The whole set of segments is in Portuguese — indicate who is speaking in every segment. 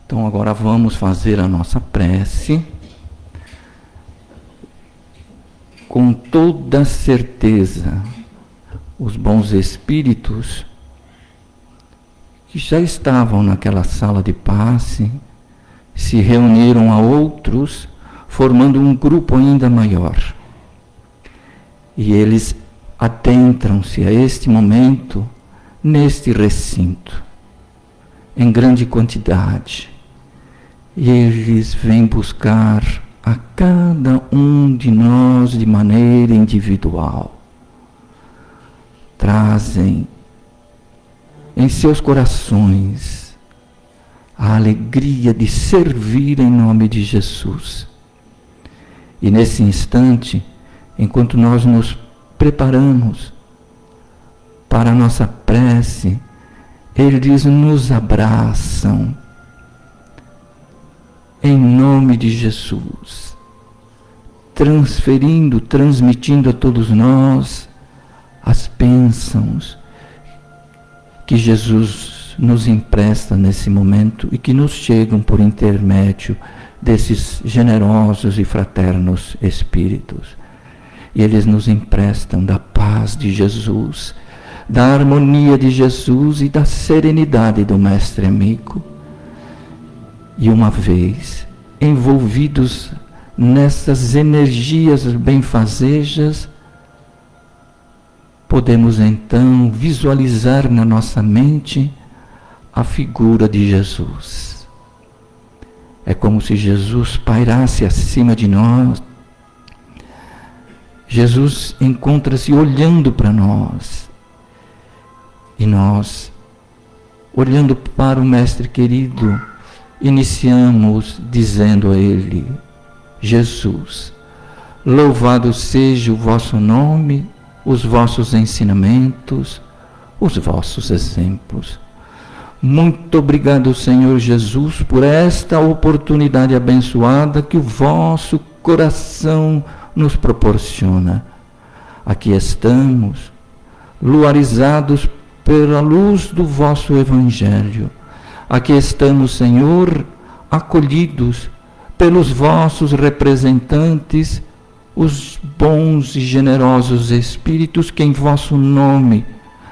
Speaker 1: Então agora vamos fazer a nossa prece com toda certeza. Os bons espíritos que já estavam naquela sala de passe se reuniram a outros, formando um grupo ainda maior. E eles adentram-se a este momento neste recinto, em grande quantidade. E eles vêm buscar a cada um de nós de maneira individual. Trazem em seus corações a alegria de servir em nome de Jesus. E nesse instante, enquanto nós nos preparamos para a nossa prece, eles nos abraçam em nome de Jesus, transmitindo a todos nós as bênçãos que Jesus nos empresta nesse momento e que nos chegam por intermédio desses generosos e fraternos espíritos. E eles nos emprestam da paz de Jesus, da harmonia de Jesus e da serenidade do Mestre amigo. E uma vez envolvidos nessas energias benfazejas, podemos então visualizar na nossa mente a figura de Jesus. É como se Jesus pairasse acima de nós. Jesus encontra-se olhando para nós. E nós, olhando para o Mestre querido, iniciamos dizendo a Ele: Jesus, louvado seja o vosso nome, os vossos ensinamentos, os vossos exemplos. Muito obrigado, Senhor Jesus, por esta oportunidade abençoada que o vosso coração nos proporciona. Aqui estamos, luarizados pela luz do vosso Evangelho. Aqui estamos, Senhor, acolhidos pelos vossos representantes, os bons e generosos espíritos que em vosso nome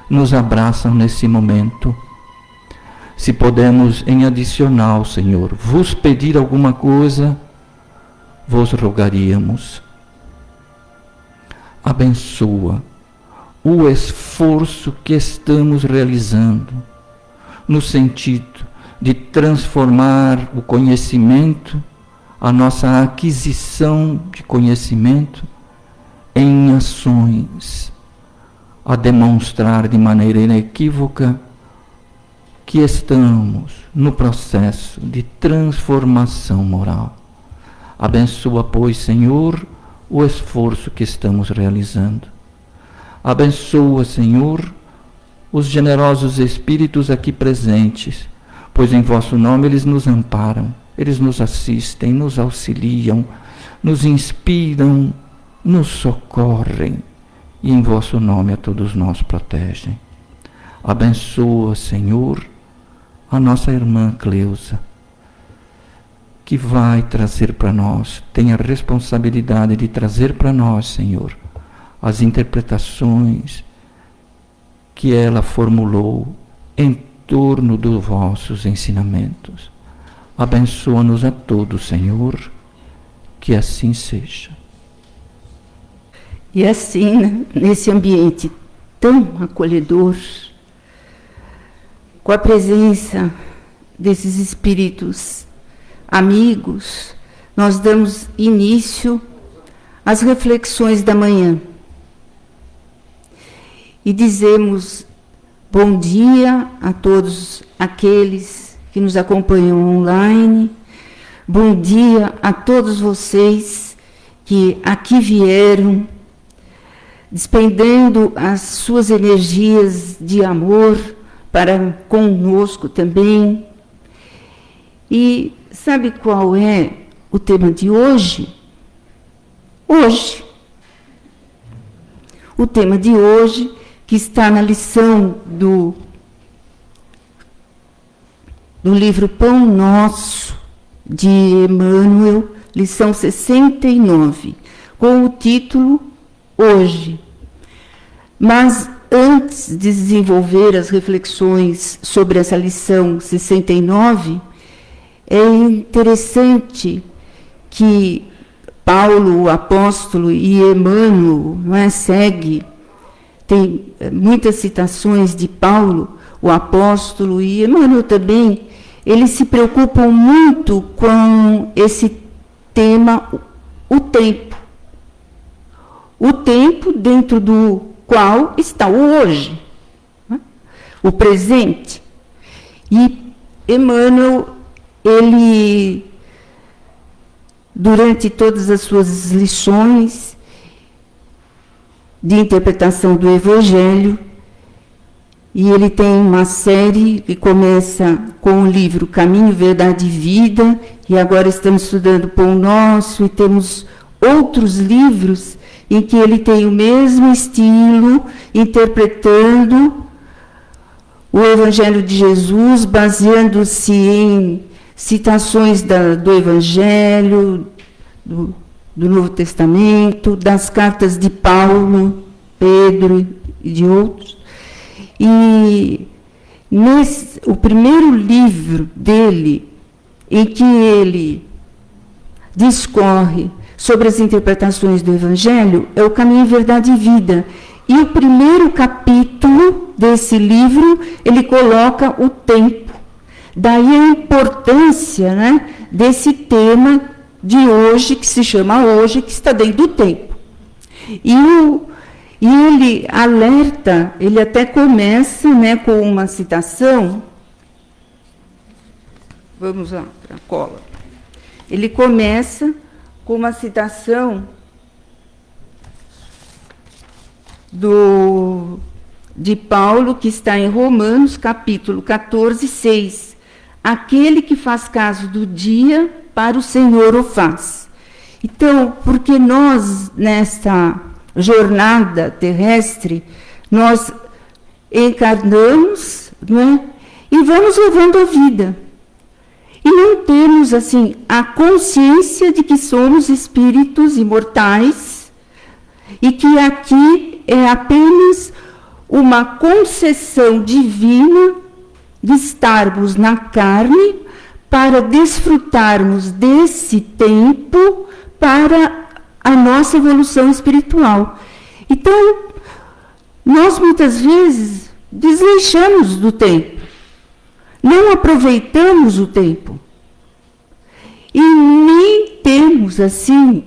Speaker 1: nos abraçam nesse momento. Se podemos, em adicional, Senhor, vos pedir alguma coisa, vos rogaríamos. Abençoa o esforço que estamos realizando no sentido de transformar o conhecimento, a nossa aquisição de conhecimento, em ações, a demonstrar de maneira inequívoca que estamos no processo de transformação moral. Abençoa, pois, Senhor, o esforço que estamos realizando. Abençoa, Senhor, os generosos espíritos aqui presentes, pois em vosso nome eles nos amparam, eles nos assistem, nos auxiliam, nos inspiram, nos socorrem, e em vosso nome a todos nós protegem. Abençoa, Senhor, a nossa irmã Cleusa, que vai trazer para nós, tem a responsabilidade de trazer para nós, Senhor, as interpretações que ela formulou em torno dos vossos ensinamentos. Abençoa-nos a todos, Senhor, que assim seja.
Speaker 2: E assim, nesse ambiente tão acolhedor, com a presença desses espíritos amigos, nós damos início às reflexões da manhã. E dizemos bom dia a todos aqueles que nos acompanham online, bom dia a todos vocês que aqui vieram, despendendo as suas energias de amor para conosco também. E sabe qual é o tema de hoje, o tema de hoje, que está na lição do livro Pão Nosso, de Emmanuel, lição 69, com o título Hoje. Mas, antes de desenvolver as reflexões sobre essa lição 69, é interessante que Paulo, o apóstolo, e Emmanuel, tem muitas citações de Paulo, o apóstolo, e Emmanuel também, eles se preocupam muito com esse tema, o tempo. O tempo dentro do qual está o hoje, né? O presente. E Emmanuel, ele, durante todas as suas lições de interpretação do Evangelho, e ele tem uma série que começa com o livro Caminho, Verdade e Vida, e agora estamos estudando Pão Nosso, e temos outros livros em que ele tem o mesmo estilo, interpretando o Evangelho de Jesus, baseando-se em citações do Evangelho, do Novo Testamento, das cartas de Paulo, Pedro e de outros. E o primeiro livro dele, em que ele discorre sobre as interpretações do Evangelho, é o Caminho, Verdade e Vida. E o primeiro capítulo desse livro, ele coloca o tempo. Daí a importância, né, desse tema de hoje, que se chama hoje, que está dentro do tempo. E ele alerta, ele até começa, né, com uma citação. Vamos lá, para a cola. Ele começa com uma citação de Paulo, que está em Romanos, capítulo 14, 6. Aquele que faz caso do dia, para o Senhor o faz. Então, porque nós, nesta jornada terrestre, nós encarnamos, não é? E vamos levando a vida. E não temos, assim, a consciência de que somos espíritos imortais e que aqui é apenas uma concessão divina de estarmos na carne para desfrutarmos desse tempo para a nossa evolução espiritual. Então, nós muitas vezes desleixamos do tempo, não aproveitamos o tempo e nem temos, assim,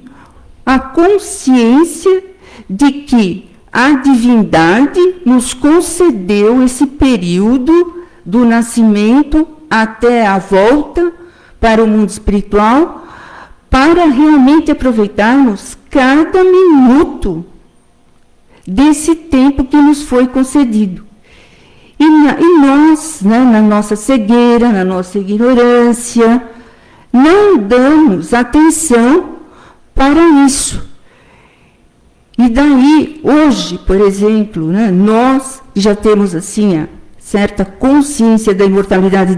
Speaker 2: a consciência de que a divindade nos concedeu esse período do nascimento até a volta para o mundo espiritual, para realmente aproveitarmos cada minuto desse tempo que nos foi concedido. E nós, né, na nossa cegueira, na nossa ignorância, não damos atenção para isso. E daí, hoje, por exemplo, né, nós já temos assim a certa consciência da imortalidade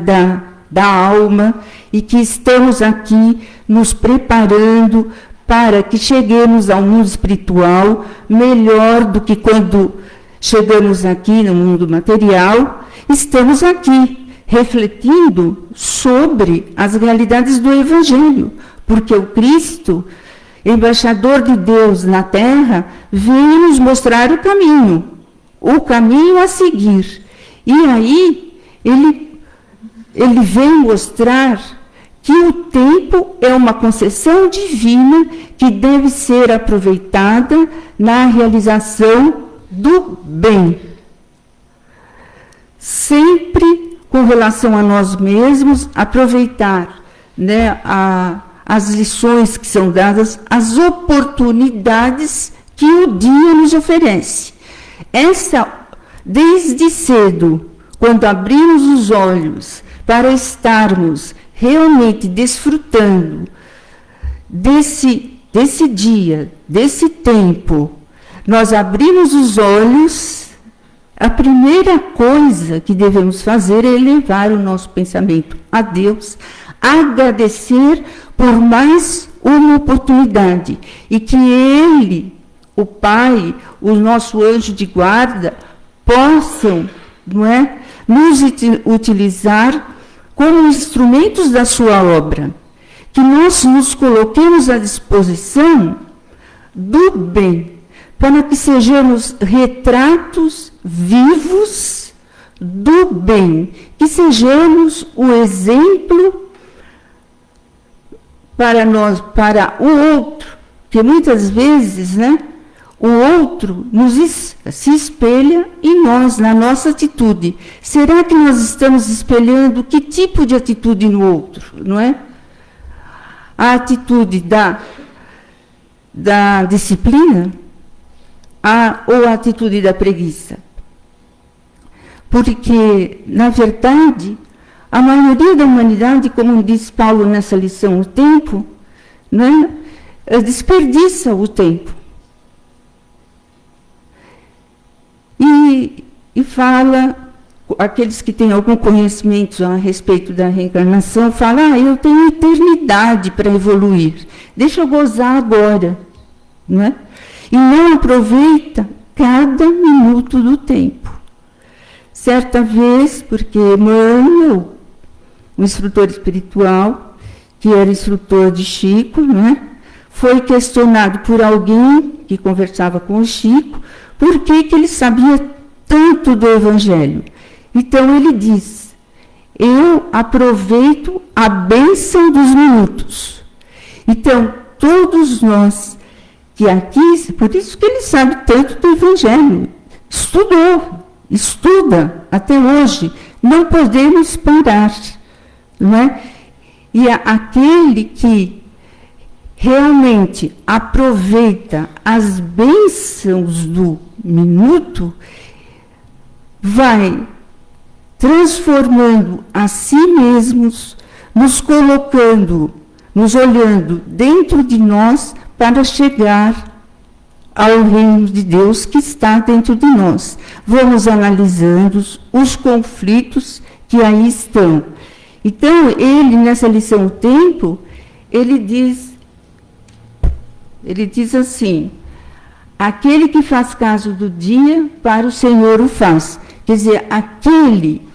Speaker 2: da alma e que estamos aqui nos preparando para que cheguemos ao mundo espiritual melhor do que quando chegamos aqui no mundo material. Estamos aqui refletindo sobre as realidades do Evangelho, porque o Cristo, embaixador de Deus na Terra, veio nos mostrar o caminho a seguir. E aí, ele vem mostrar que o tempo é uma concessão divina que deve ser aproveitada na realização do bem. Sempre com relação a nós mesmos, aproveitar, né, as lições que são dadas, as oportunidades que o dia nos oferece. Desde cedo, quando abrimos os olhos para estarmos realmente desfrutando desse dia, desse tempo, nós abrimos os olhos, a primeira coisa que devemos fazer é elevar o nosso pensamento a Deus, agradecer por mais uma oportunidade, e que Ele, o Pai, o nosso anjo de guarda, possam, não é, nos utilizar como instrumentos da sua obra, que nós nos coloquemos à disposição do bem, para que sejamos retratos vivos do bem, que sejamos o exemplo para nós, para o outro, que muitas vezes, né, o outro se espelha em nós, na nossa atitude. Será que nós estamos espelhando que tipo de atitude no outro, não é? A atitude da disciplina ou a atitude da preguiça? Porque, na verdade, a maioria da humanidade, como diz Paulo nessa lição, o tempo, né, desperdiça o tempo. E fala, aqueles que têm algum conhecimento a respeito da reencarnação, falam, eu tenho eternidade para evoluir, deixa eu gozar agora, não é? E não aproveita cada minuto do tempo. Certa vez, porque Emmanuel, um instrutor espiritual, que era instrutor de Chico, né, foi questionado por alguém que conversava com o Chico, por que ele sabia tanto do Evangelho. Então ele diz, eu aproveito a bênção dos minutos. Então, todos nós que aqui, por isso que ele sabe tanto do Evangelho, estuda até hoje, não podemos parar, não é? E aquele que realmente aproveita as bênçãos do minuto, vai transformando a si mesmos, nos colocando, nos olhando dentro de nós para chegar ao reino de Deus que está dentro de nós. Vamos analisando os conflitos que aí estão. Então, ele, nessa lição O Tempo, ele diz assim, aquele que faz caso do dia, para o Senhor o faz. Quer dizer, aquele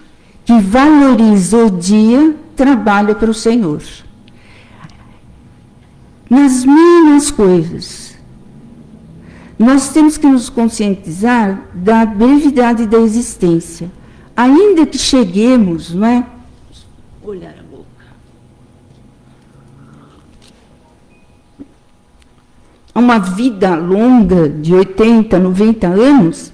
Speaker 2: que valoriza o dia, trabalha para o Senhor. Nas mínimas coisas. Nós temos que nos conscientizar da brevidade da existência. Ainda que cheguemos, não é? Olhar a boca. Uma vida longa de 80, 90 anos,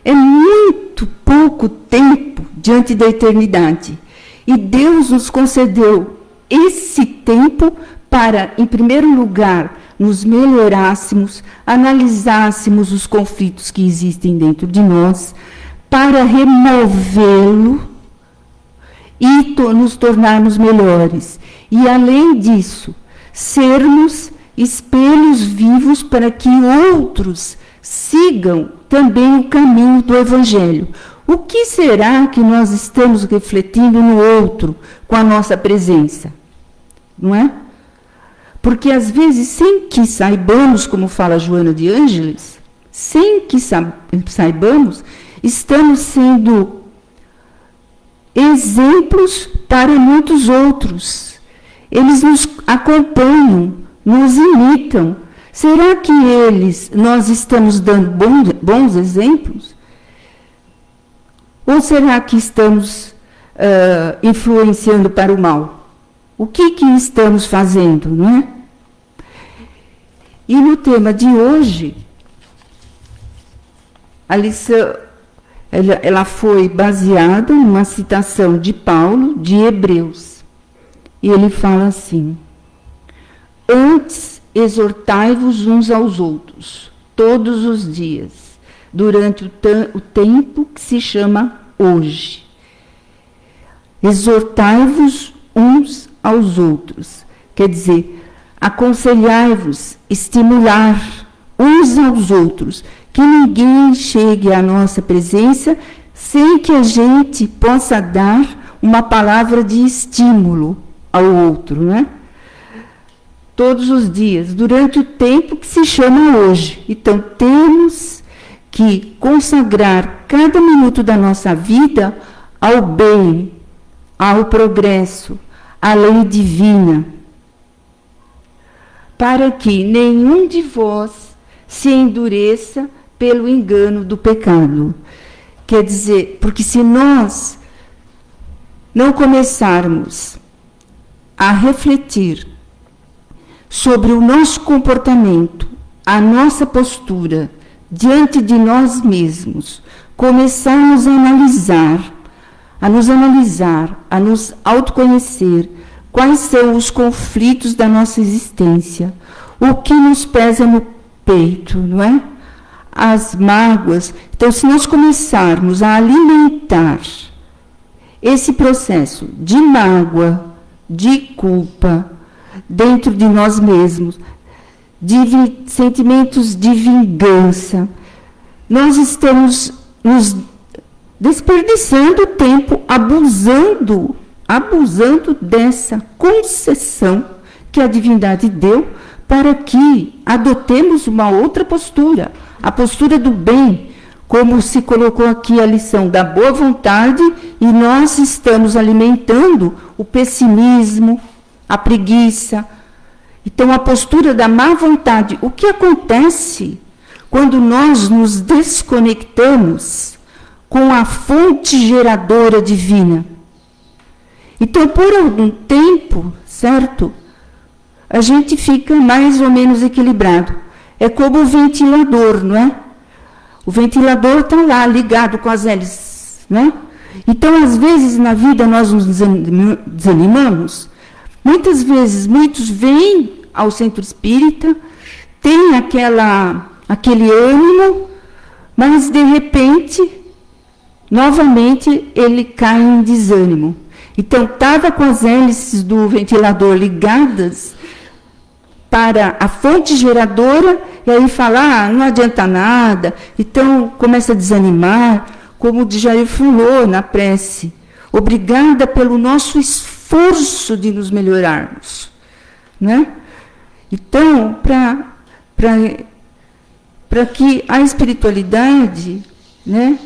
Speaker 2: é muito pouco tempo diante da eternidade. E Deus nos concedeu esse tempo para, em primeiro lugar, nos melhorássemos, analisássemos os conflitos que existem dentro de nós, para removê-lo e nos tornarmos melhores. E, além disso, sermos espelhos vivos para que outros sigam também o caminho do Evangelho. O que será que nós estamos refletindo no outro com a nossa presença? Não é? Porque, às vezes, sem que saibamos, como fala Joana de Ângeles, sem que saibamos, estamos sendo exemplos para muitos outros. Eles nos acompanham, nos imitam. Será que nós estamos dando bons exemplos? Ou será que estamos influenciando para o mal? O que estamos fazendo, não é? E no tema de hoje, a lição, ela foi baseada numa citação de Paulo, de Hebreus. E ele fala assim, antes exortai-vos uns aos outros, todos os dias, durante o tempo que se chama hoje. Exortai-vos uns aos outros, Quer dizer, aconselhai-vos, estimular uns aos outros, que ninguém chegue à nossa presença sem que a gente possa dar uma palavra de estímulo ao outro, né? Todos os dias, durante o tempo que se chama hoje. Então, temos que consagrar cada minuto da nossa vida ao bem, ao progresso, à lei divina, para que nenhum de vós se endureça pelo engano do pecado. Quer dizer, porque se nós não começarmos a refletir sobre o nosso comportamento, a nossa postura diante de nós mesmos, começarmos a nos analisar, a nos autoconhecer, quais são os conflitos da nossa existência, o que nos pesa no peito, não é? As mágoas. Então, se nós começarmos a alimentar esse processo de mágoa, de culpa, dentro de nós mesmos, de sentimentos de vingança, nós estamos nos desperdiçando tempo, abusando dessa concessão que a divindade deu para que adotemos uma outra postura, a postura do bem, como se colocou aqui a lição da boa vontade, e nós estamos alimentando o pessimismo, a preguiça. Então, a postura da má vontade. O que acontece quando nós nos desconectamos com a fonte geradora divina? Então, por algum tempo, certo? A gente fica mais ou menos equilibrado. É como o ventilador, não é? O ventilador está lá, ligado com as hélices, né? Então, às vezes, na vida, nós nos desanimamos. Muitas vezes, muitos vêm ao centro espírita, têm aquele ânimo, mas, de repente, novamente, ele cai em desânimo. Então, estava com as hélices do ventilador ligadas para a fonte geradora, e aí fala, não adianta nada, então começa a desanimar, como o Djair falou na prece, obrigada pelo nosso esforço de nos melhorarmos, né? Então, para que a espiritualidade, né,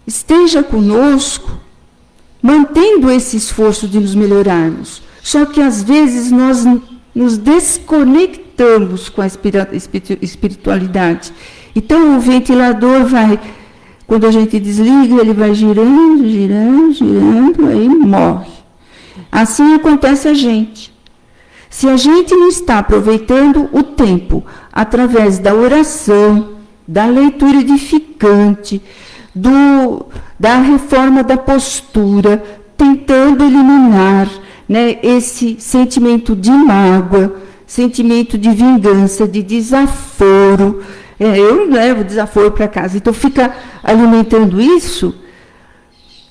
Speaker 2: esteja conosco, mantendo esse esforço de nos melhorarmos, só que às vezes nós nos desconectamos com a espiritualidade. Então, o ventilador vai, quando a gente desliga, ele vai girando, girando, girando, aí morre. Assim acontece a gente. Se a gente não está aproveitando o tempo através da oração, da leitura edificante, da reforma da postura, tentando eliminar, né, esse sentimento de mágoa, sentimento de vingança, de desaforo. Eu levo desaforo para casa. Então, fica alimentando isso,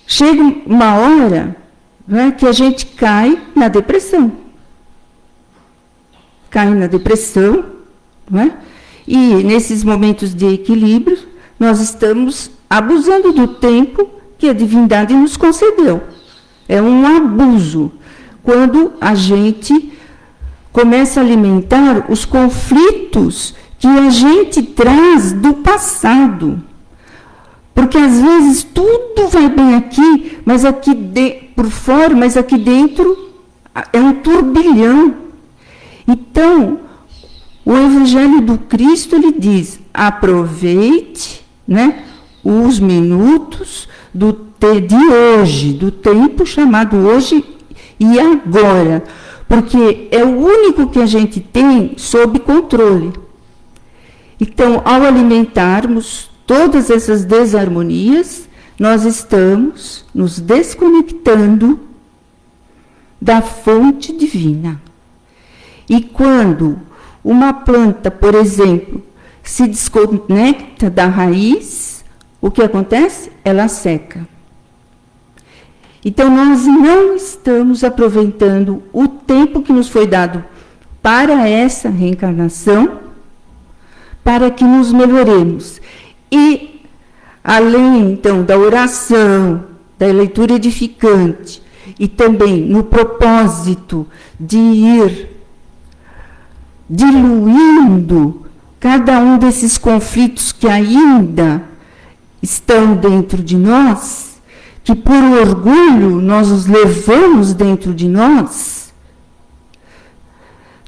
Speaker 2: chega uma hora, né, que a gente cai na depressão. Cai na depressão, né? E nesses momentos de equilíbrio, nós estamos abusando do tempo que a divindade nos concedeu. É um abuso quando a gente começa a alimentar os conflitos que a gente traz do passado. Porque, às vezes, tudo vai bem aqui, mas aqui por fora, mas aqui dentro é um turbilhão. Então, o Evangelho do Cristo, ele diz, aproveite, né, os minutos de hoje, do tempo chamado hoje e agora, porque é o único que a gente tem sob controle. Então, ao alimentarmos todas essas desarmonias, nós estamos nos desconectando da fonte divina. E quando uma planta, por exemplo, se desconecta da raiz, o que acontece? Ela seca. Então, nós não estamos aproveitando o tempo que nos foi dado para essa reencarnação, para que nos melhoremos. E, além, então, da oração, da leitura edificante, e também no propósito de ir diluindo cada um desses conflitos que ainda estão dentro de nós, que por orgulho nós os levamos dentro de nós,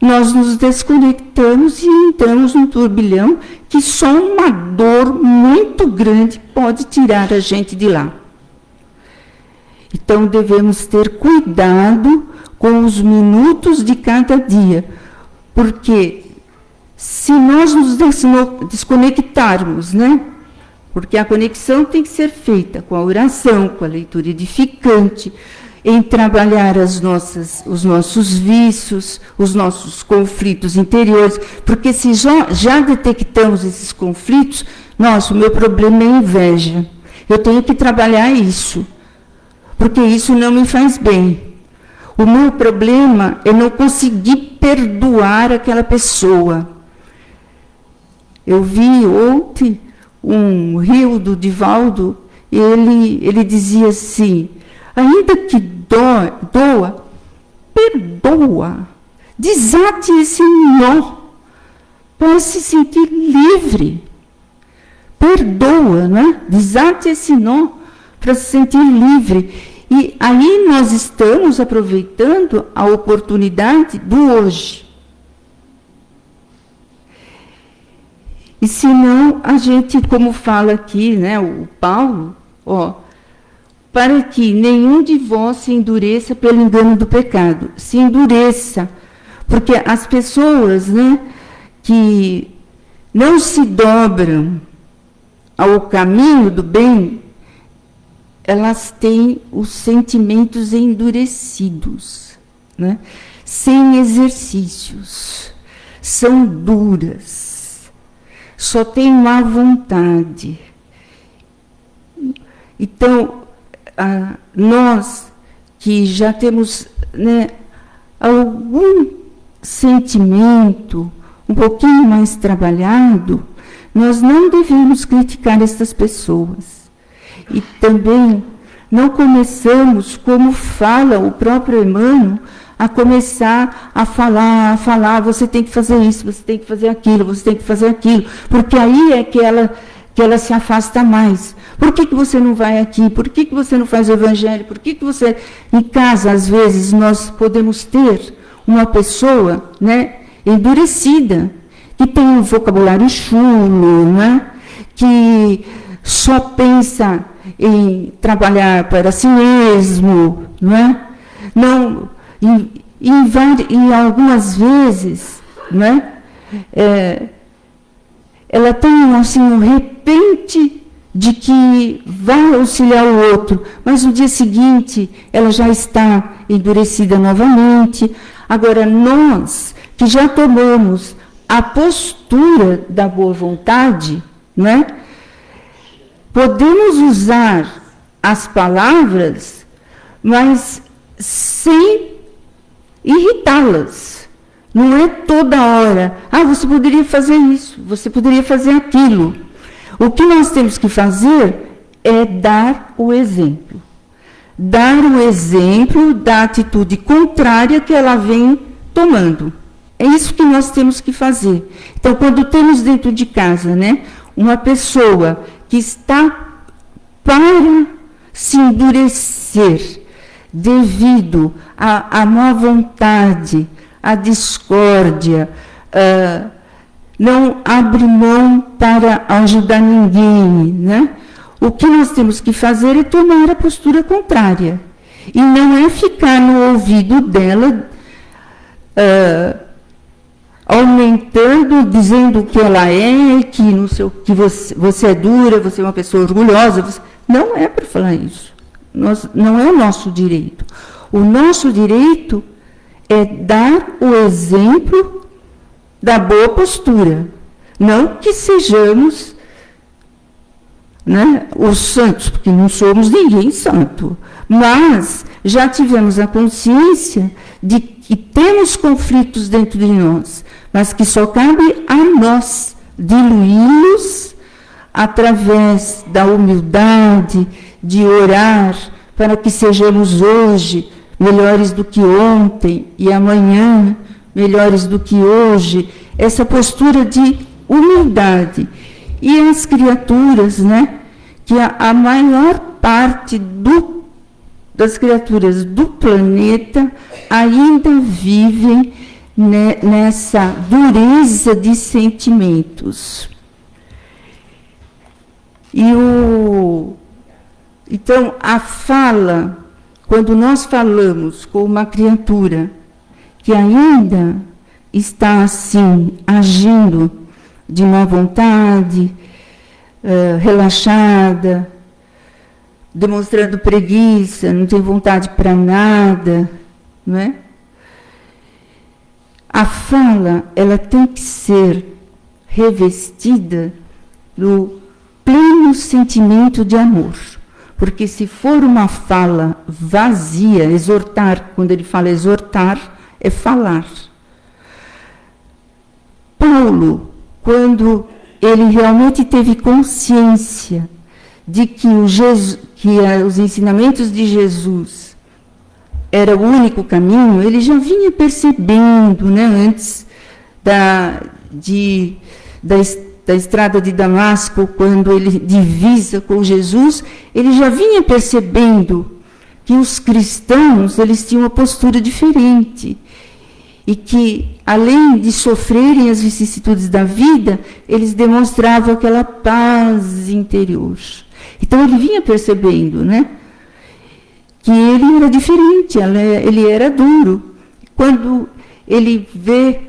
Speaker 2: nós nos desconectamos e entramos num turbilhão que só uma dor muito grande pode tirar a gente de lá. Então, devemos ter cuidado com os minutos de cada dia, porque se nós nos desconectarmos, né? Porque a conexão tem que ser feita com a oração, com a leitura edificante, em trabalhar os nossos vícios, os nossos conflitos interiores, porque se já detectamos esses conflitos, nossa, o meu problema é inveja. Eu tenho que trabalhar isso, porque isso não me faz bem. O meu problema é não conseguir perdoar aquela pessoa. Eu vi ontem um rio do Divaldo, ele dizia assim, ainda que doa, perdoa, desate esse nó, para se sentir livre. Perdoa, né? Desate esse nó, para se sentir livre. E aí nós estamos aproveitando a oportunidade do hoje. E se não, a gente, como fala aqui, né, o Paulo, para que nenhum de vós se endureça pelo engano do pecado. Se endureça, porque as pessoas, né, que não se dobram ao caminho do bem, elas têm os sentimentos endurecidos, né, sem exercícios, são duras. Só tem má vontade. Então, nós que já temos, né, algum sentimento um pouquinho mais trabalhado, nós não devemos criticar essas pessoas. E também não começamos, como fala o próprio Emmanuel, a começar a falar, você tem que fazer isso, você tem que fazer aquilo, você tem que fazer aquilo, porque aí é que ela se afasta mais. Por que você não vai aqui? Por que você não faz o evangelho? Por que você... Em casa, às vezes, nós podemos ter uma pessoa, né, endurecida, que tem um vocabulário chulo, né, que só pensa em trabalhar para si mesmo, não... E algumas vezes, né, ela tem assim, um repente de que vai auxiliar o outro, mas no dia seguinte ela já está endurecida novamente. Agora, nós que já tomamos a postura da boa vontade, né, podemos usar as palavras, mas sem irritá-las. Não é toda hora. Você poderia fazer isso, você poderia fazer aquilo. O que nós temos que fazer é dar o exemplo. Dar o exemplo da atitude contrária que ela vem tomando. É isso que nós temos que fazer. Então, quando temos dentro de casa, né, uma pessoa que está para se endurecer, devido à má vontade, à discórdia, não abre mão para ajudar ninguém, né? O que nós temos que fazer é tomar a postura contrária. E não é ficar no ouvido dela, aumentando, dizendo que ela é, que, não sei, que você é dura, você é uma pessoa orgulhosa. Não é para falar isso. Não é o nosso direito. O nosso direito é dar o exemplo da boa postura. Não que sejamos né, os santos, porque não somos ninguém santo, mas já tivemos a consciência de que temos conflitos dentro de nós, mas que só cabe a nós diluí-los através da humildade, de orar, para que sejamos hoje melhores do que ontem e amanhã melhores do que hoje, essa postura de humildade. E as criaturas, né, que a maior parte das criaturas do planeta ainda vivem nessa dureza de sentimentos. Então, a fala, quando nós falamos com uma criatura que ainda está assim, agindo de má vontade, relaxada, demonstrando preguiça, não tem vontade para nada, não é? A fala, ela tem que ser revestida do pleno sentimento de amor. Porque se for uma fala vazia, exortar, quando ele fala exortar, é falar. Paulo, quando ele realmente teve consciência de que os ensinamentos de Jesus era o único caminho, ele já vinha percebendo, né, antes da estrada de Damasco, quando ele divisa com Jesus, ele já vinha percebendo que os cristãos, eles tinham uma postura diferente e que, além de sofrerem as vicissitudes da vida, eles demonstravam aquela paz interior. Então, ele vinha percebendo, né, que ele era diferente, ele era duro. Quando ele vê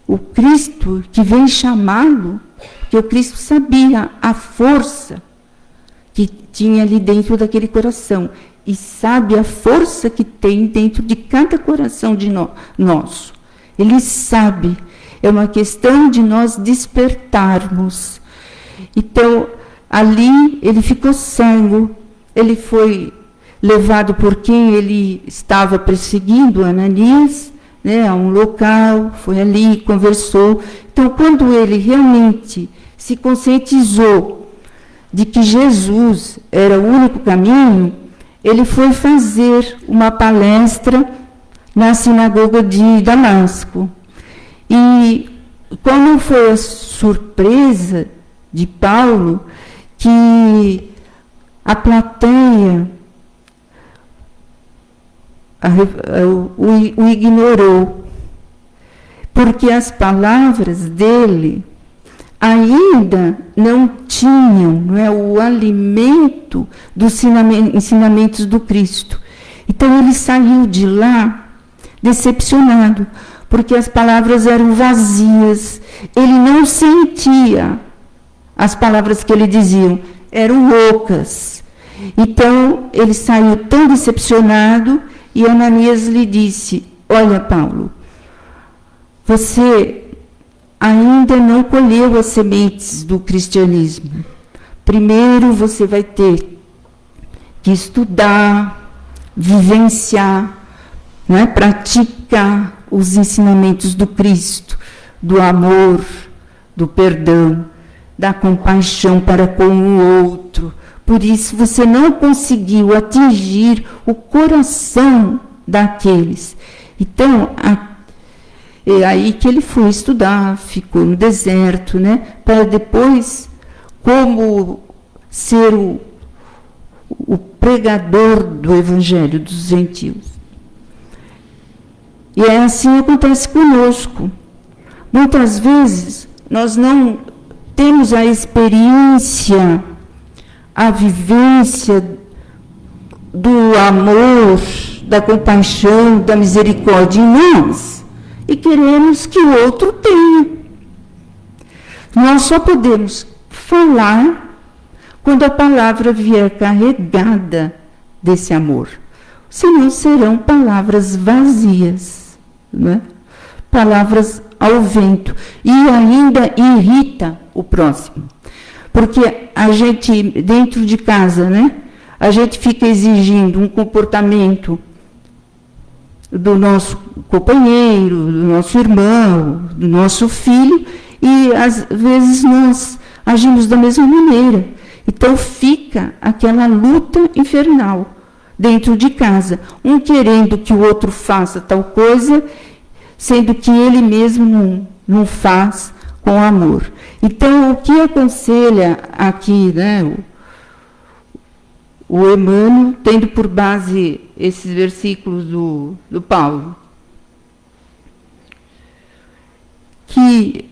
Speaker 2: o Cristo que vem chamá-lo, que o Cristo sabia a força que tinha ali dentro daquele coração e sabe a força que tem dentro de cada coração de nosso. Ele sabe, é uma questão de nós despertarmos. Então, ali ele ficou cego, ele foi levado por quem ele estava perseguindo, Ananias, né, a um local, foi ali, conversou. Então, quando ele realmente se conscientizou de que Jesus era o único caminho, ele foi fazer uma palestra na sinagoga de Damasco. E qual não foi a surpresa de Paulo que a plateia o ignorou, porque as palavras dele ainda não tinham, não é, o alimento dos ensinamentos do Cristo. Então ele saiu de lá decepcionado, porque as palavras eram vazias, ele não sentia as palavras que ele dizia, eram ocas. Então ele saiu tão decepcionado. E Ananias lhe disse: olha, Paulo, você ainda não colheu as sementes do cristianismo. Primeiro você vai ter que estudar, vivenciar, né, praticar os ensinamentos do Cristo, do amor, do perdão, da compaixão para com o outro. Por isso, você não conseguiu atingir o coração daqueles. Então, é aí que ele foi estudar, ficou no deserto, né, para depois, como ser o pregador do evangelho dos gentios. E é assim que acontece conosco. Muitas vezes, nós não temos a experiência, a vivência do amor, da compaixão, da misericórdia em nós, e queremos que o outro tenha. Nós só podemos falar quando a palavra vier carregada desse amor. Senão serão palavras vazias, né? Palavras ao vento, e ainda irrita o próximo. Porque a gente, dentro de casa, né, a gente fica exigindo um comportamento do nosso companheiro, do nosso irmão, do nosso filho, e às vezes nós agimos da mesma maneira. Então fica aquela luta infernal dentro de casa, um querendo que o outro faça tal coisa, sendo que ele mesmo não faz com amor. Então, o que aconselha aqui, né, o Emmanuel, tendo por base esses versículos do Paulo, que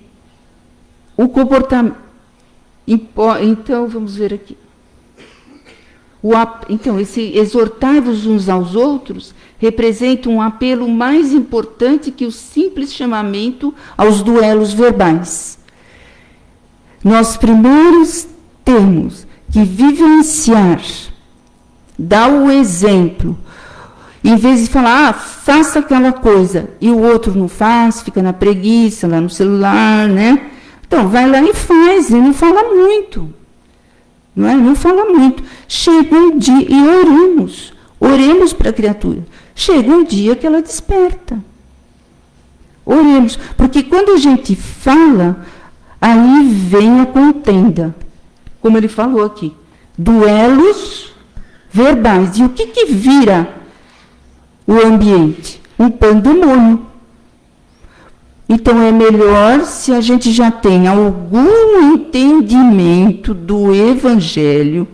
Speaker 2: o comportamento... Então, vamos ver aqui. Então, esse exortai-vos uns aos outros representa um apelo mais importante que o simples chamamento aos duelos verbais. Nós primeiros temos que vivenciar, dar o exemplo, em vez de falar, faça aquela coisa, e o outro não faz, fica na preguiça, lá no celular, né? Então, vai lá e faz, e não fala muito. Não é? Não fala muito. Chega um dia, e oremos para a criatura. Chega um dia que ela desperta. Oremos, porque quando a gente fala, aí vem a contenda, como ele falou aqui, duelos verbais. E o que vira o ambiente? Um pandemônio. Então, é melhor, se a gente já tem algum entendimento do Evangelho,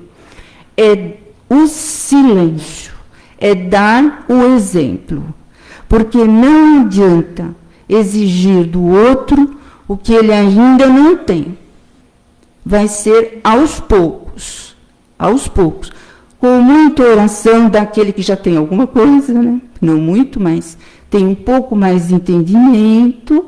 Speaker 2: é o silêncio, é dar o exemplo. Porque não adianta exigir do outro o que ele ainda não tem. Vai ser aos poucos, com muita oração daquele que já tem alguma coisa, né? Não muito, mas tem um pouco mais de entendimento.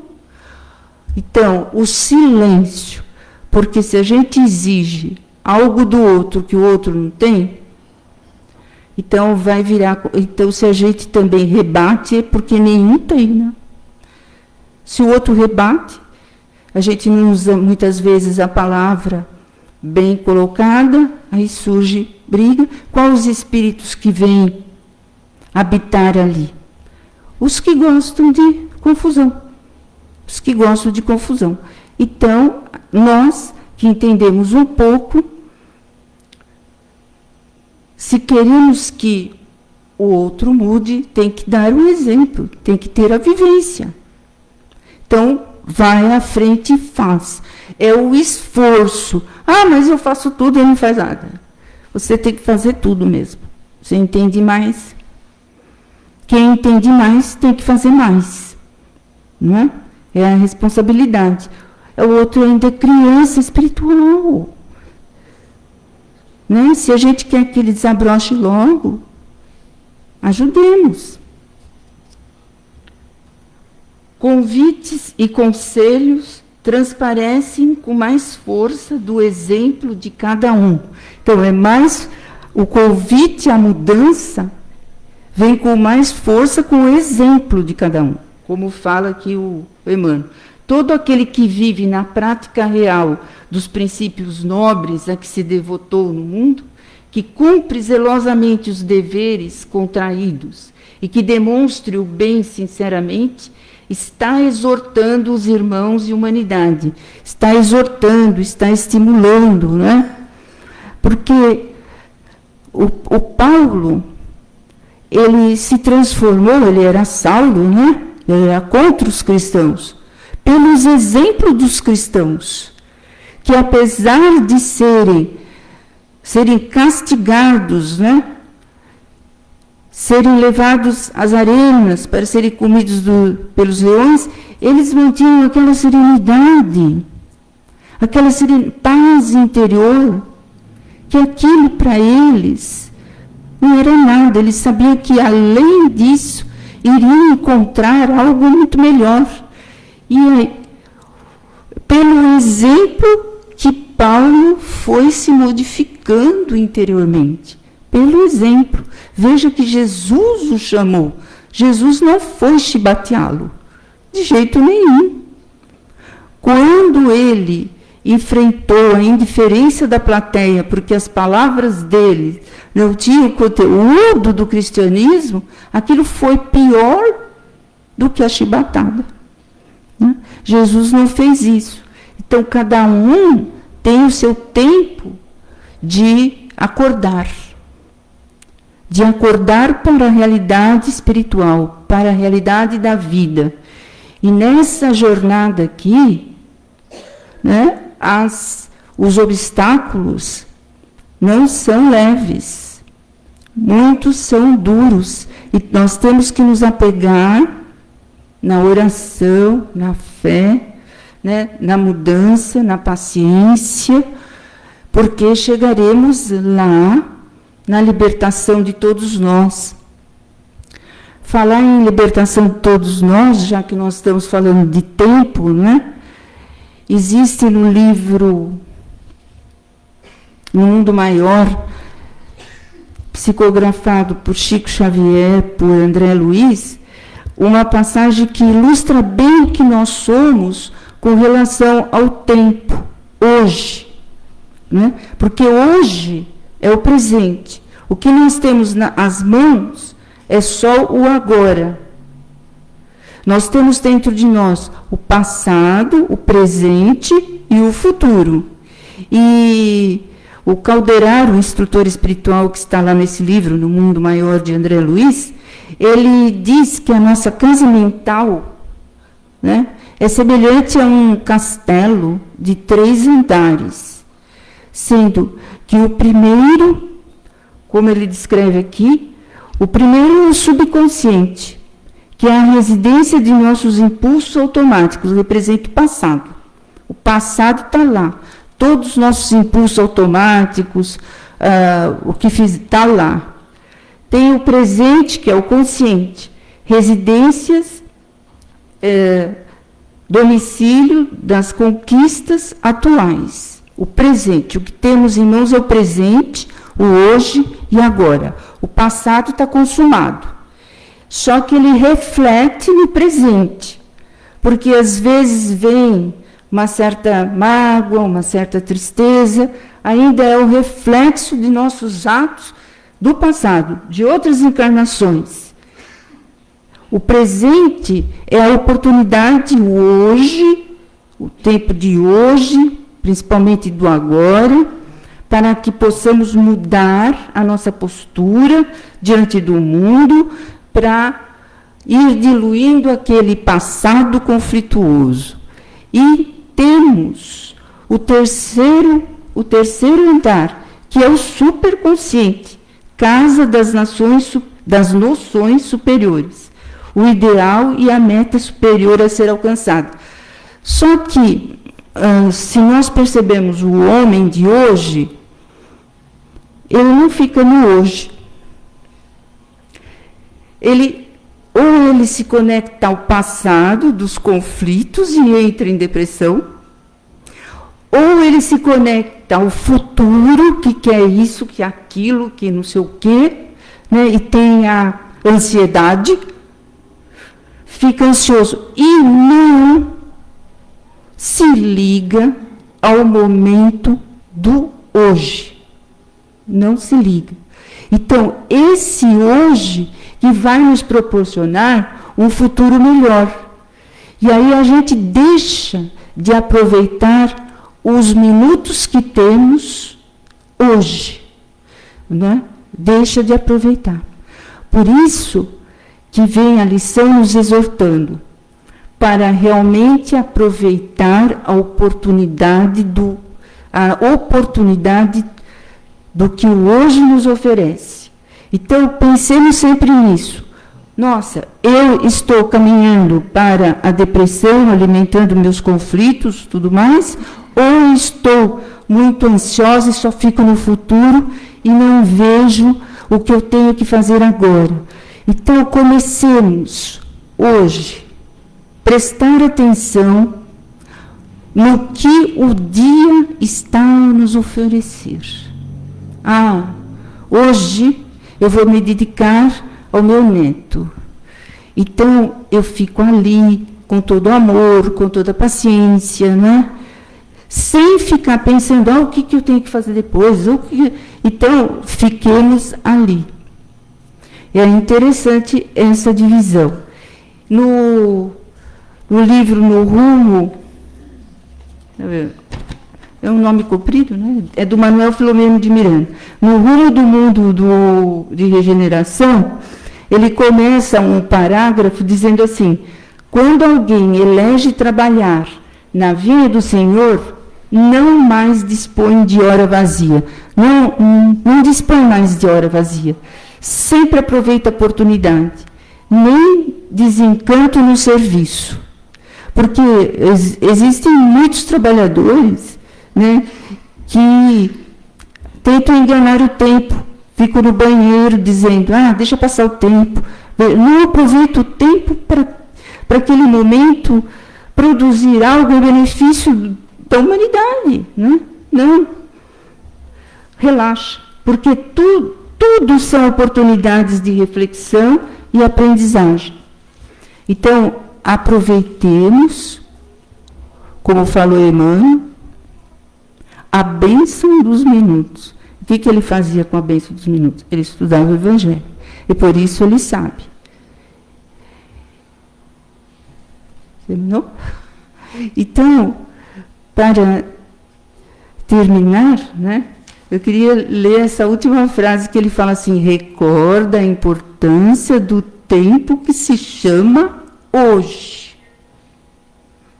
Speaker 2: Então, o silêncio, porque se a gente exige algo do outro que o outro não tem, então vai virar... Então, se a gente também rebate, é porque nenhum tem, né? Se o outro rebate, a gente não usa muitas vezes a palavra bem colocada, aí surge briga. Quais os espíritos que vêm habitar ali? Os que gostam de confusão. Os que gostam de confusão. Então, nós que entendemos um pouco, se queremos que o outro mude, tem que dar o exemplo, tem que ter a vivência. Então, vai à frente e faz. É o esforço. Ah, mas eu faço tudo e ele não faz nada. Você tem que fazer tudo mesmo. Você entende mais? Quem entende mais tem que fazer mais. Não é? É a responsabilidade. O outro ainda é criança espiritual. Né? Se a gente quer que ele desabroche logo, ajudemos. Convites e conselhos transparecem com mais força do exemplo de cada um. Então, é mais o convite à mudança vem com mais força com o exemplo de cada um, como fala aqui o Emmanuel. Todo aquele que vive na prática real dos princípios nobres a que se devotou no mundo, que cumpre zelosamente os deveres contraídos e que demonstre o bem sinceramente, está exortando os irmãos e humanidade, está exortando, está estimulando, né? Porque o Paulo, ele se transformou, ele era Saulo, né? Ele era contra os cristãos, pelos exemplos dos cristãos, que apesar de serem castigados, né? Serem levados às arenas para serem comidos pelos leões, eles mantinham aquela serenidade, aquela paz interior, que aquilo para eles não era nada. Eles sabiam que, além disso, iriam encontrar algo muito melhor. E pelo exemplo que Paulo foi se modificando interiormente, pelo exemplo. Veja que Jesus o chamou. Jesus não foi chibateá-lo, de jeito nenhum. Quando ele enfrentou a indiferença da plateia, porque as palavras dele não tinham o conteúdo do cristianismo, aquilo foi pior do que a chibatada. Né? Jesus não fez isso. Então, cada um tem o seu tempo de acordar para a realidade espiritual, para a realidade da vida. E nessa jornada aqui, né, os obstáculos não são leves, muitos são duros, e nós temos que nos apegar na oração, na fé, né, na mudança, na paciência, porque chegaremos lá na libertação de todos nós. Falar em libertação de todos nós, já que nós estamos falando de tempo, né? Existe no livro No Mundo Maior, psicografado por Chico Xavier, por André Luiz, uma passagem que ilustra bem o que nós somos com relação ao tempo, hoje. Né? Porque hoje é o presente. O que nós temos nas mãos é só o agora. Nós temos dentro de nós o passado, o presente e o futuro. E o Calderaro, o instrutor espiritual que está lá nesse livro, No Mundo Maior, de André Luiz, ele diz que a nossa casa mental, né, é semelhante a um castelo de 3 andares, sendo que o primeiro, como ele descreve aqui, o primeiro é o subconsciente, que é a residência de nossos impulsos automáticos, representa o passado. O passado está lá. Todos os nossos impulsos automáticos, o que está lá. Tem o presente, que é o consciente. Residências, domicílio das conquistas atuais. O presente, o que temos em mãos é o presente, o hoje e agora. O passado está consumado. Só que ele reflete no presente, porque às vezes vem uma certa mágoa, uma certa tristeza, ainda é o reflexo de nossos atos do passado, de outras encarnações. O presente é a oportunidade hoje, o tempo de hoje, principalmente do agora, para que possamos mudar a nossa postura diante do mundo, para ir diluindo aquele passado conflituoso. E temos o terceiro andar, que é o superconsciente, casa das noções superiores, o ideal e a meta superior a ser alcançada. Só que, se nós percebemos o homem de hoje, ele não fica no hoje. Ou ele se conecta ao passado dos conflitos e entra em depressão, ou ele se conecta ao futuro, que quer isso, que aquilo, que não sei o quê, né, e tem a ansiedade, fica ansioso e não se liga ao momento do hoje. Não se liga. Então, esse hoje que vai nos proporcionar um futuro melhor. E aí a gente deixa de aproveitar os minutos que temos hoje, né? Deixa de aproveitar. Por isso que vem a lição nos exortando para realmente aproveitar a oportunidade do que o hoje nos oferece. Então, pensemos sempre nisso. Nossa, eu estou caminhando para a depressão, alimentando meus conflitos, tudo mais, ou estou muito ansiosa e só fico no futuro e não vejo o que eu tenho que fazer agora. Então, comecemos hoje, prestar atenção no que o dia está a nos oferecer. Hoje eu vou me dedicar ao meu neto. Então, eu fico ali com todo o amor, com toda a paciência, né? sem ficar pensando, o que eu tenho que fazer depois. Então, fiquemos ali. É interessante essa divisão. No livro No Rumo, é um nome comprido, né? É do Manuel Filomeno de Miranda. No Rumo do Mundo de Regeneração, ele começa um parágrafo dizendo assim: quando alguém elege trabalhar na vinha do Senhor, não mais dispõe de hora vazia. Não dispõe mais de hora vazia. Sempre aproveita a oportunidade. Nem desencanto no serviço. Porque existem muitos trabalhadores, né, que tentam enganar o tempo. Ficam no banheiro dizendo, deixa passar o tempo. Não aproveita o tempo para aquele momento produzir algo em benefício da humanidade, né? Não. Relaxa, porque tudo são oportunidades de reflexão e aprendizagem. Então, aproveitemos, como falou Emmanuel, a bênção dos minutos. O que ele fazia com a bênção dos minutos? Ele estudava o Evangelho, e por isso ele sabe. Terminou? Então, para terminar, né, eu queria ler essa última frase que ele fala assim: recorda a importância do tempo que se chama hoje.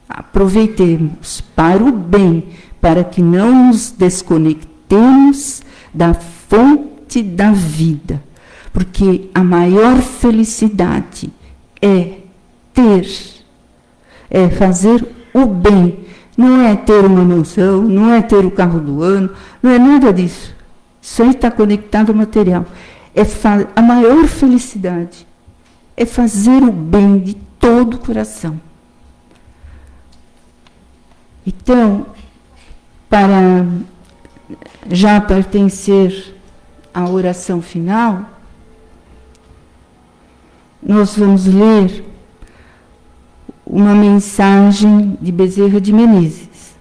Speaker 2: Aproveitemos para o bem, para que não nos desconectemos da fonte da vida. Porque a maior felicidade é fazer o bem. Não é ter uma mansão, não é ter o carro do ano, não é nada disso. Isso aí está conectado ao material. A maior felicidade é fazer o bem de todo o coração. Então, para já pertencer à oração final, nós vamos ler uma mensagem de Bezerra de Menezes.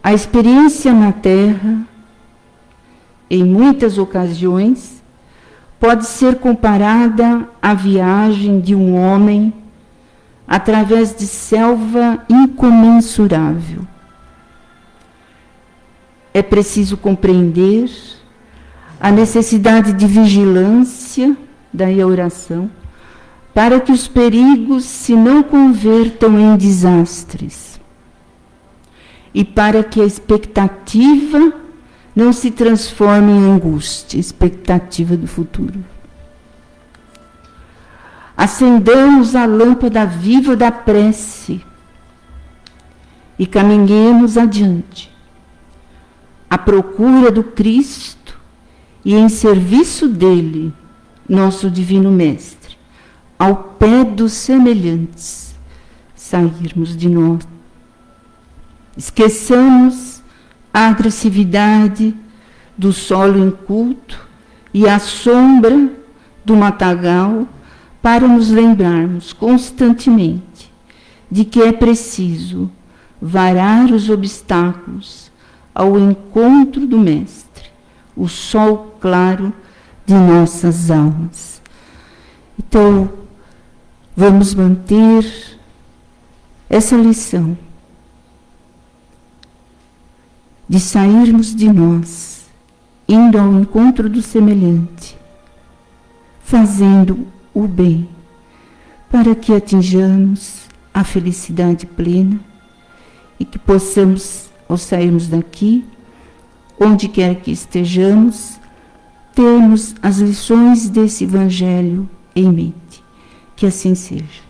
Speaker 2: A experiência na Terra, em muitas ocasiões, pode ser comparada à viagem de um homem através de selva incomensurável. É preciso compreender a necessidade de vigilância, daí a oração, para que os perigos se não convertam em desastres e para que a expectativa não se transforme em angústia, expectativa do futuro. Acendamos a lâmpada viva da prece e caminhemos adiante, à procura do Cristo e em serviço dele, nosso Divino Mestre, ao pé dos semelhantes, sairmos de nós. Esqueçamos a agressividade do solo inculto e a sombra do matagal para nos lembrarmos constantemente de que é preciso varar os obstáculos ao encontro do Mestre, o sol claro de nossas almas. Então, vamos manter essa lição de sairmos de nós, indo ao encontro do semelhante, fazendo o bem, para que atinjamos a felicidade plena e que possamos, ao sairmos daqui, onde quer que estejamos, termos as lições desse Evangelho em mente. Que assim seja.